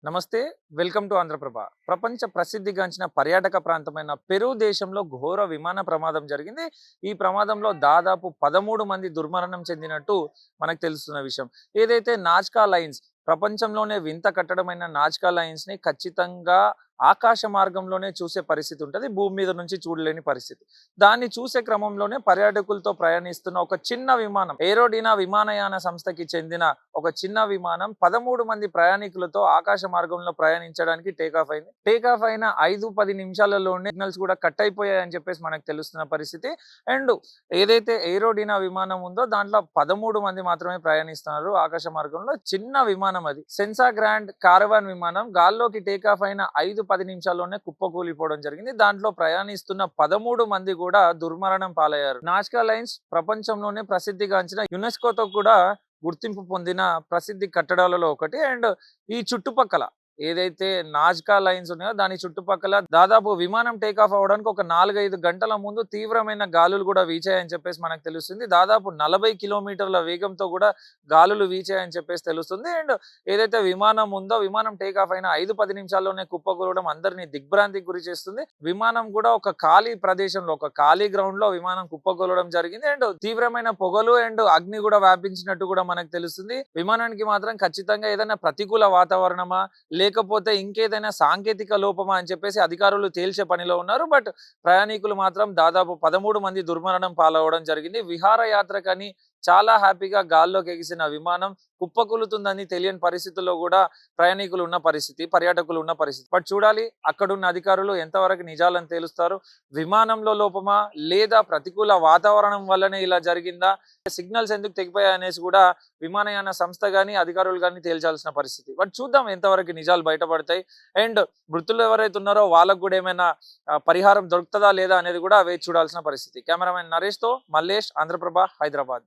నమస్తే. Welcome to Andhra Prabha. ప్రపంచ ప్రసిద్ధిగాంచిన పర్యాటక ప్రాంతమైన పెరు దేశంలో ఘోర విమాన ప్రమాదం జరిగింది. ఈ ప్రమాదంలో దాదాపు 13 మంది దుర్మరణం చెందినట్టు మనకు తెలుస్తున్న విషయం. ఏదైతే నాజ్కా లైన్స్ ప్రపంచంలోనే వింత కట్టడమైన నాజ్కా లైన్స్‌ని ఖచ్చితంగా ఆకాశ మార్గంలోనే చూసే పరిస్థితి ఉంటది. భూమి మీద నుంచి చూడలేని పరిస్థితి. దాన్ని చూసే క్రమంలోనే పర్యాటకులతో ప్రయాణిస్తున్న ఒక చిన్న విమానం, ఏరోడినా విమానయాన సంస్థకి చెందిన ఒక చిన్న విమానం 13 మంది ప్రయాణికులతో ఆకాశ మార్గంలో ప్రయాణించడానికి టేకాఫ్ అయింది. టేకాఫ్ అయిన 5-10 నిమిషాలలోనే సిగ్నల్స్ కూడా కట్ అయిపోయాయని చెప్పేసి మనకు తెలుస్తున్న పరిస్థితి. అండ్ ఏదైతే ఏరోడినా విమానం ఉందో దాంట్లో 13 మంది మాత్రమే ప్రయాణిస్తున్నారు ఆకాశ మార్గంలో. చిన్న విమానం అది. సెన్సా గ్రాండ్ కారవాన్ విమానం గాల్లోకి టేకాఫ్ అయిన 5-10 నిమిషాల్లోనే కుప్పకూలిపోవడం జరిగింది. దాంట్లో ప్రయాణిస్తున్న 13 మంది కూడా దుర్మరణం పాలయ్యారు. నాజ్కా లైన్స్ ప్రపంచంలోనే ప్రసిద్ధిగాంచిన యునెస్కోతో కూడా గుర్తింపు పొందిన ప్రసిద్ధి కట్టడాలలో ఒకటి. అండ్ ఈ చుట్టుపక్కల ఏదైతే నాజ్కా లైన్స్ ఉన్నాయో దాని చుట్టుపక్కల దాదాపు విమానం టేకాఫ్ అవ్వడానికి ఒక 4-5 గంటల ముందు తీవ్రమైన గాలులు కూడా వీచాయని చెప్పేసి మనకు తెలుస్తుంది. దాదాపు 40 కిలోమీటర్ల వేగంతో కూడా గాలులు వీచాయని చెప్పేసి తెలుస్తుంది. అండ్ ఏదైతే విమానం ఉందో విమానం టేకాఫ్ అయిన 5-10 నిమిషాల్లోనే కుప్పకూలడం అందరినీ దిగ్భ్రాంతికి గురి చేస్తుంది. విమానం కూడా ఒక ఖాళీ ప్రదేశంలో, ఒక ఖాళీ గ్రౌండ్ లో విమానం కుప్పకూలడం జరిగింది. అండ్ తీవ్రమైన పొగలు అండ్ అగ్ని కూడా వ్యాపించినట్టు కూడా మనకు తెలుస్తుంది. విమానానికి మాత్రం ఖచ్చితంగా ఏదైనా ప్రతికూల వాతావరణమా లేకపోతే ఇంకేదైనా సాంకేతిక లోపమా అని చెప్పేసి అధికారులు తేల్చే పనిలో ఉన్నారు. బట్ ప్రయాణికులు మాత్రం దాదాపు 13 మంది దుర్మరణం పాలవడం జరిగింది. విహారయాత్రకని చాలా హ్యాపీగా గాల్లోకి ఎగిసిన విమానం కుప్పకూలుతుందని తెలియని పరిస్థితుల్లో కూడా ప్రయాణికులు ఉన్న పరిస్థితి, పర్యాటకులు ఉన్న పరిస్థితి. బట్ చూడాలి అక్కడున్న అధికారులు ఎంతవరకు నిజాలను తేలుస్తారు. విమానంలో లోపమా లేదా ప్రతికూల వాతావరణం వల్లనే ఇలా జరిగిందా, సిగ్నల్స్ ఎందుకు తెగిపోయాయి అనేసి కూడా విమానయాన సంస్థ గానీ అధికారులు కానీ తేల్చాల్సిన పరిస్థితి. బట్ చూద్దాం ఎంతవరకు నిజాలు బయటపడతాయి. అండ్ మృతులు ఎవరైతే ఉన్నారో వాళ్ళకు కూడా ఏమైనా పరిహారం దొరుకుతుందా లేదా అనేది కూడా వేచి చూడాల్సిన పరిస్థితి. కెమెరామెన్ నరేష్ తో మల్లేష్, ఆంధ్రప్రభ, హైదరాబాద్.